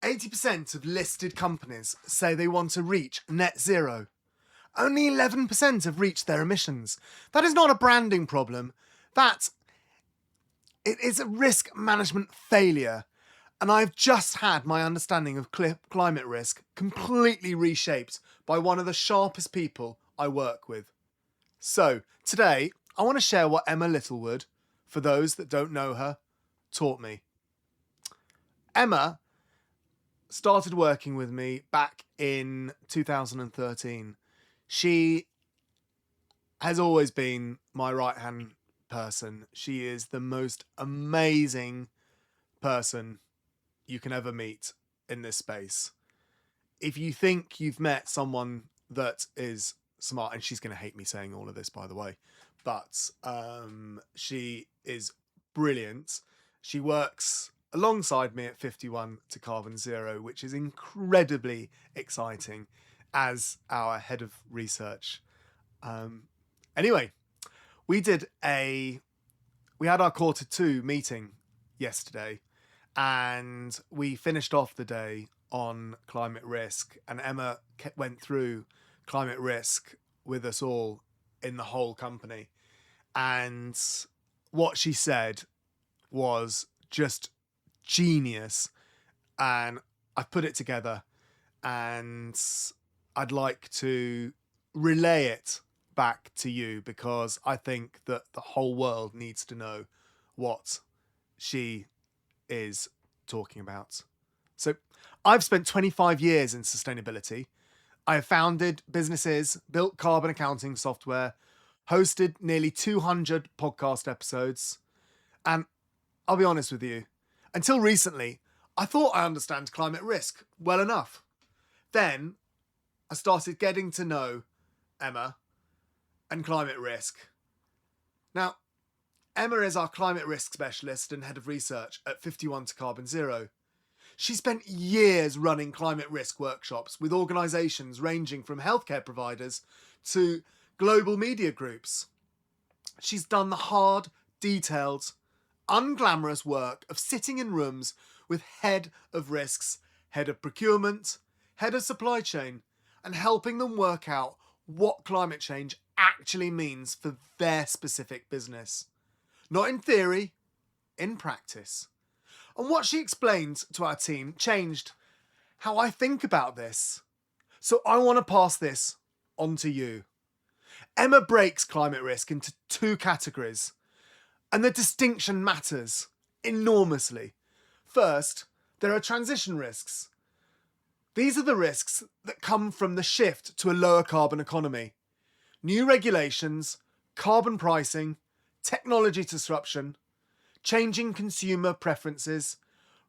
80% of listed companies say they want to reach net zero. Only 11% have reached their emissions. That is not a branding problem. It is a risk management failure. And I've just had my understanding of climate risk completely reshaped by one of the sharpest people I work with. So, today, I want to share what Emma Littlewood, for those that don't know her, taught me. Emma started working with me back in 2013. She has always been my right-hand person. She is the most amazing person you can ever meet in this space. If you think you've met someone that is smart, and she's going to hate me saying all of this, by the way, but she is brilliant. She works alongside me at 51 to Carbon Zero, which is incredibly exciting as our head of research. Anyway, we had our Q2 meeting yesterday, and we finished off the day on climate risk, and Emma went through climate risk with us all in the whole company. And what she said was just genius, and I've put it together, and I'd like to relay it back to you because I think that the whole world needs to know what she is talking about. So I've spent 25 years in sustainability. I have founded businesses, built carbon accounting software, hosted nearly 200 podcast episodes. And I'll be honest with you, until recently, I thought I understand climate risk well enough. Then I started getting to know Emma and climate risk. Now, Emma is our climate risk specialist and head of research at 51 to Carbon Zero. She spent years running climate risk workshops with organisations ranging from healthcare providers to global media groups. She's done the hard, detailed, unglamorous work of sitting in rooms with head of risks, head of procurement, head of supply chain, and helping them work out what climate change actually means for their specific business. Not in theory, in practice. And what she explained to our team changed how I think about this. So I want to pass this on to you. Emma breaks climate risk into two categories, and the distinction matters enormously. First, there are transition risks. These are the risks that come from the shift to a lower carbon economy. New regulations, carbon pricing, technology disruption, changing consumer preferences,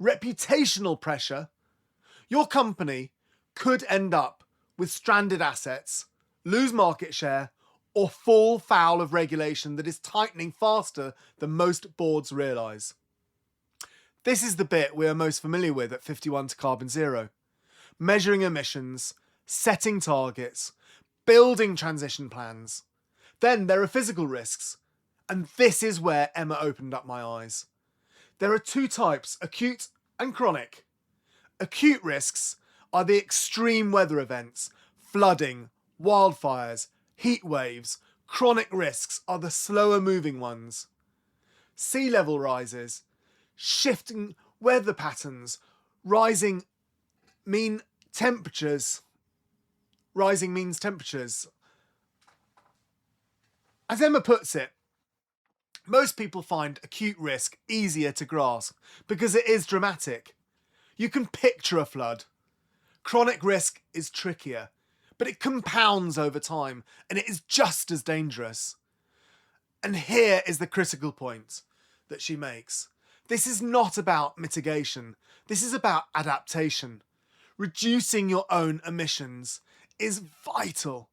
reputational pressure. Your company could end up with stranded assets, lose market share, or fall foul of regulation that is tightening faster than most boards realise. This is the bit we are most familiar with at 51 to Carbon Zero. Measuring emissions, setting targets, building transition plans. Then there are physical risks. And this is where Emma opened up my eyes. There are two types, acute and chronic. Acute risks are the extreme weather events, flooding, wildfires, heat waves. Chronic risks are the slower moving ones. Sea level rises, shifting weather patterns, rising mean temperatures. As Emma puts it, most people find acute risk easier to grasp because it is dramatic. You can picture a flood. Chronic risk is trickier, but it compounds over time and it is just as dangerous. And here is the critical point that she makes. This is not about mitigation. This is about adaptation. Reducing your own emissions is vital.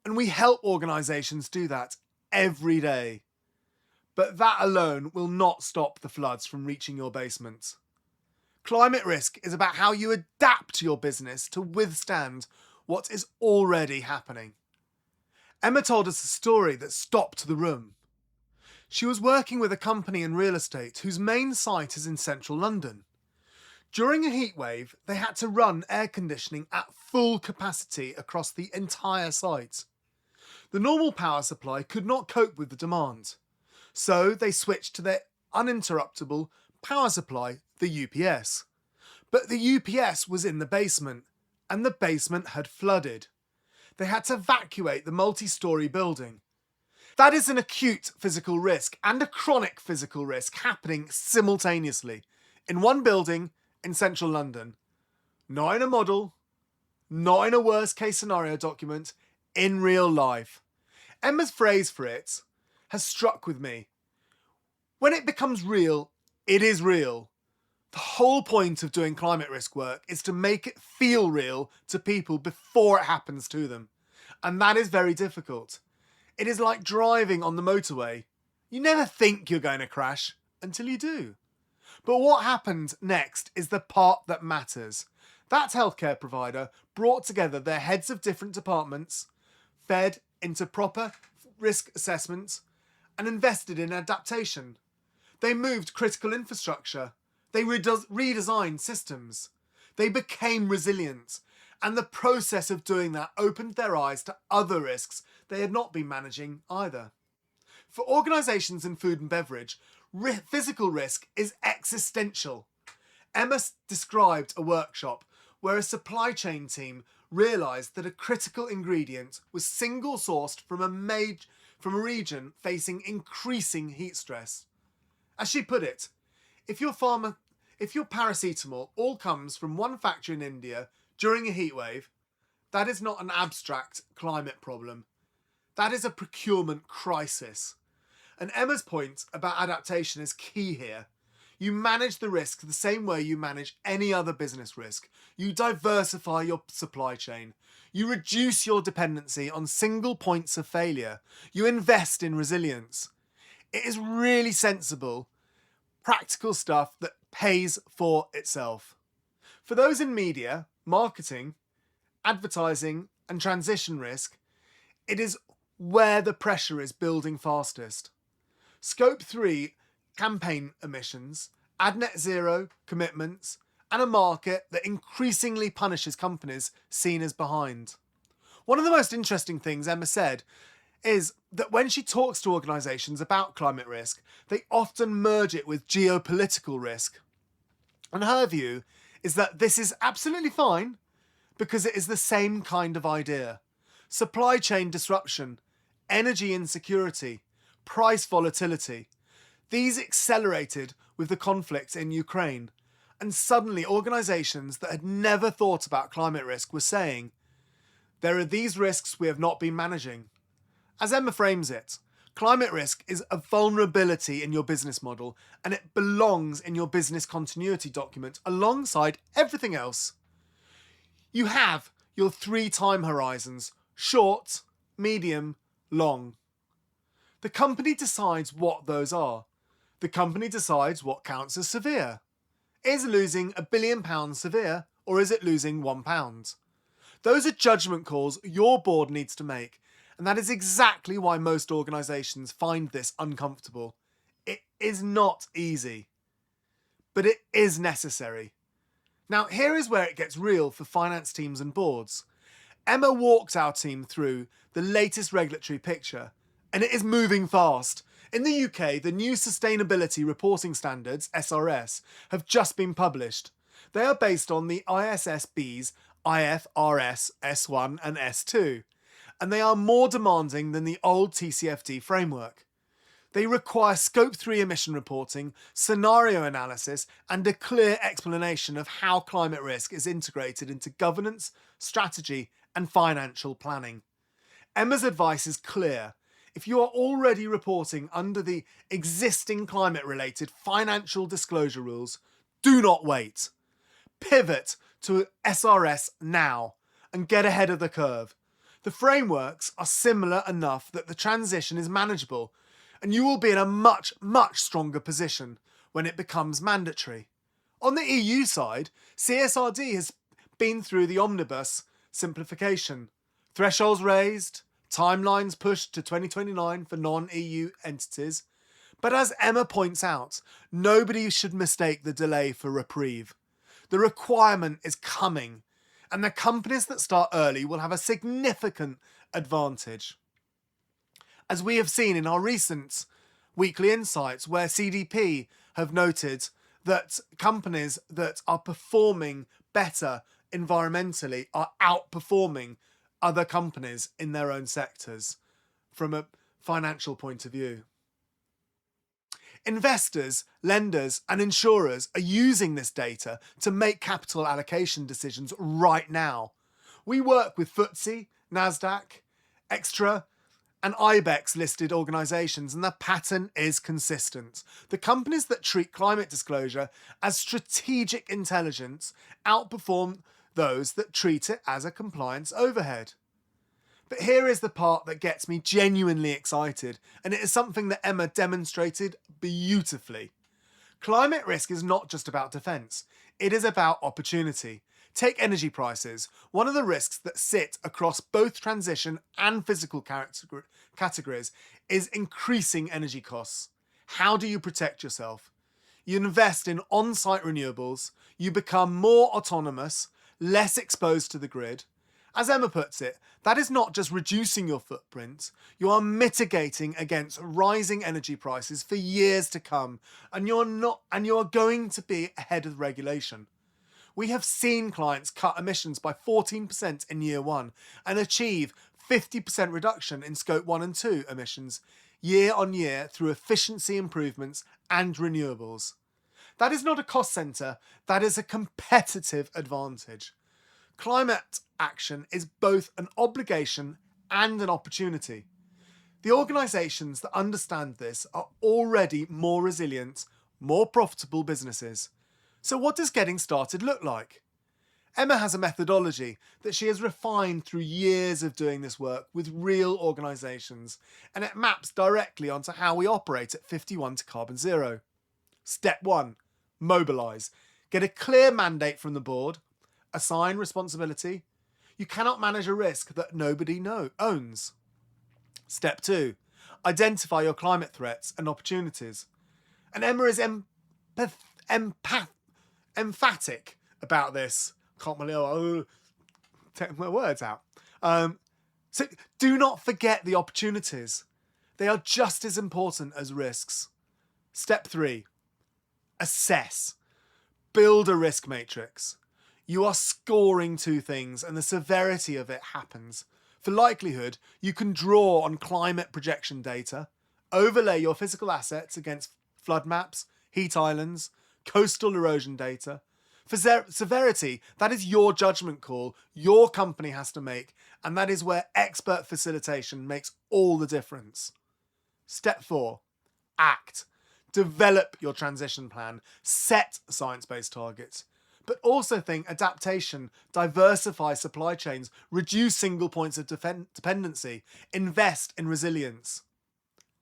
And we help organisations do that every day. But that alone will not stop the floods from reaching your basement. Climate risk is about how you adapt your business to withstand what is already happening. Emma told us a story that stopped the room. She was working with a company in real estate whose main site is in central London. During a heatwave, they had to run air conditioning at full capacity across the entire site. The normal power supply could not cope with the demand, so they switched to their uninterruptible power supply, the UPS. But the UPS was in the basement, and the basement had flooded. They had to evacuate the multi-storey building. That is an acute physical risk and a chronic physical risk happening simultaneously in one building in central London. Not in a model, not in a worst case scenario document, in real life. Emma's phrase for it has struck with me. When it becomes real, it is real. The whole point of doing climate risk work is to make it feel real to people before it happens to them. And that is very difficult. It is like driving on the motorway. You never think you're going to crash until you do. But what happened next is the part that matters. That healthcare provider brought together their heads of different departments, fed into proper risk assessments, and invested in adaptation. They moved critical infrastructure. They redesigned systems. They became resilient. And the process of doing that opened their eyes to other risks they had not been managing either. For organisations in food and beverage, physical risk is existential. Emma described a workshop where a supply chain team realised that a critical ingredient was single sourced from a region facing increasing heat stress. As she put it, if your paracetamol all comes from one factory in India during a heatwave, that is not an abstract climate problem. That is a procurement crisis. And Emma's point about adaptation is key here. You manage the risk the same way you manage any other business risk. You diversify your supply chain. You reduce your dependency on single points of failure. You invest in resilience. It is really sensible, practical stuff that pays for itself. For those in media, marketing, advertising, and transition risk, it is where the pressure is building fastest. Scope 3 campaign emissions add net zero commitments and a market that increasingly punishes companies seen as behind. One of the most interesting things Emma said is that when she talks to organisations about climate risk, they often merge it with geopolitical risk. And her view is that this is absolutely fine because it is the same kind of idea. Supply chain disruption, energy insecurity, price volatility. These accelerated with the conflict in Ukraine, and suddenly organisations that had never thought about climate risk were saying, there are these risks we have not been managing. As Emma frames it, climate risk is a vulnerability in your business model, and it belongs in your business continuity document alongside everything else. You have your 3 time horizons: short, medium, long. The company decides what those are. The company decides what counts as severe. Is losing £1 billion severe, or is it losing £1? Those are judgment calls your board needs to make, and that is exactly why most organisations find this uncomfortable. It is not easy, but it is necessary. Now, here is where it gets real for finance teams and boards. Emma walked our team through the latest regulatory picture, and it is moving fast. In the UK, the new Sustainability Reporting Standards, SRS, have just been published. They are based on the ISSB's IFRS S1 and S2, and they are more demanding than the old TCFD framework. They require Scope 3 emission reporting, scenario analysis, and a clear explanation of how climate risk is integrated into governance, strategy, and financial planning. Emma's advice is clear. If you are already reporting under the existing climate-related financial disclosure rules, do not wait. Pivot to SRS now and get ahead of the curve. The frameworks are similar enough that the transition is manageable, and you will be in a much, much stronger position when it becomes mandatory. On the EU side, CSRD has been through the omnibus simplification. Thresholds raised, timelines pushed to 2029 for non-EU entities. But as Emma points out, nobody should mistake the delay for reprieve. The requirement is coming, and the companies that start early will have a significant advantage. As we have seen in our recent weekly insights, where CDP have noted that companies that are performing better environmentally are outperforming other companies in their own sectors from a financial point of view. Investors, lenders, and insurers are using this data to make capital allocation decisions right now. We work with FTSE, NASDAQ, Extra, and IBEX listed organisations, and the pattern is consistent. The companies that treat climate disclosure as strategic intelligence outperform those that treat it as a compliance overhead. But here is the part that gets me genuinely excited, and it is something that Emma demonstrated beautifully. Climate risk is not just about defence, it is about opportunity. Take energy prices. One of the risks that sit across both transition and physical categories is increasing energy costs. How do you protect yourself? You invest in on-site renewables, you become more autonomous, less exposed to the grid. As Emma puts it, that is not just reducing your footprint, you are mitigating against rising energy prices for years to come, and you are going to be ahead of regulation. We have seen clients cut emissions by 14% in year one and achieve 50% reduction in scope 1 and 2 emissions year on year through efficiency improvements and renewables. That is not a cost centre, that is a competitive advantage. Climate action is both an obligation and an opportunity. The organisations that understand this are already more resilient, more profitable businesses. So what does getting started look like? Emma has a methodology that she has refined through years of doing this work with real organisations, and it maps directly onto how we operate at 51 to carbon zero. Step 1. Mobilise. Get a clear mandate from the board. Assign responsibility. You cannot manage a risk that nobody owns. Step 2. Identify your climate threats and opportunities. And Emma is emphatic about this. Can't believe take my words out. So do not forget the opportunities. They are just as important as risks. Step 3. Assess. Build a risk matrix. You are scoring two things and the severity of it happens. For likelihood, you can draw on climate projection data, overlay your physical assets against flood maps, heat islands, coastal erosion data. For severity, that is your judgment call your company has to make, and that is where expert facilitation makes all the difference. Step 4. Act. Develop your transition plan. Set science-based targets. But also think adaptation, diversify supply chains, reduce single points of dependency, invest in resilience.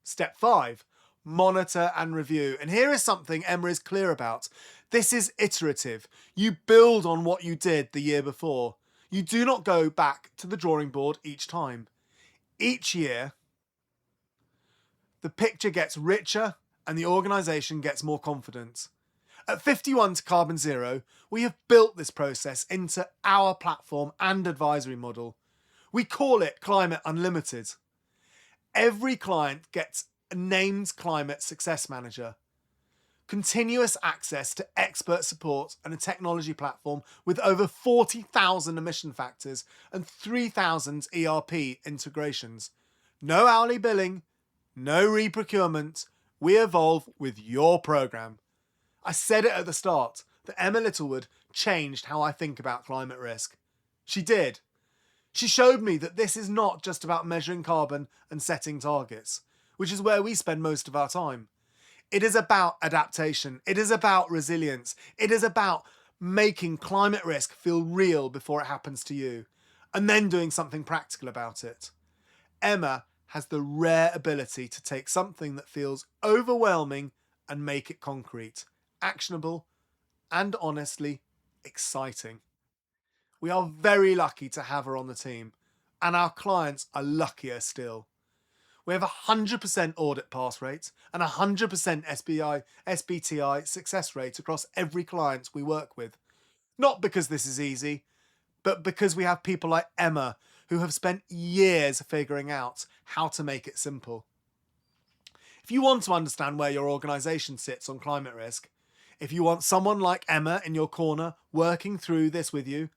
Step 5. Monitor and review. And here is something Emma is clear about. This is iterative. You build on what you did the year before. You do not go back to the drawing board each time. Each year, the picture gets richer and the organisation gets more confident. At 51 to carbon zero, we have built this process into our platform and advisory model. We call it Climate Unlimited. Every client gets a named climate success manager, continuous access to expert support and a technology platform with over 40,000 emission factors and 3,000 ERP integrations. No hourly billing, no reprocurement. We evolve with your programme. I said it at the start that Emma Littlewood changed how I think about climate risk. She did. She showed me that this is not just about measuring carbon and setting targets, which is where we spend most of our time. It is about adaptation. It is about resilience. It is about making climate risk feel real before it happens to you, and then doing something practical about it. Emma has the rare ability to take something that feels overwhelming and make it concrete, actionable, and honestly, exciting. We are very lucky to have her on the team, and our clients are luckier still. We have a 100% audit pass rate and a 100% SBTI success rate across every client we work with. Not because this is easy, but because we have people like Emma who have spent years figuring out how to make it simple. If you want to understand where your organisation sits on climate risk, if you want someone like Emma in your corner working through this with you,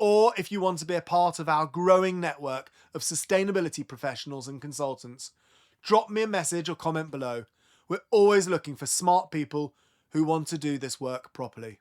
or if you want to be a part of our growing network of sustainability professionals and consultants, drop me a message or comment below. We're always looking for smart people who want to do this work properly.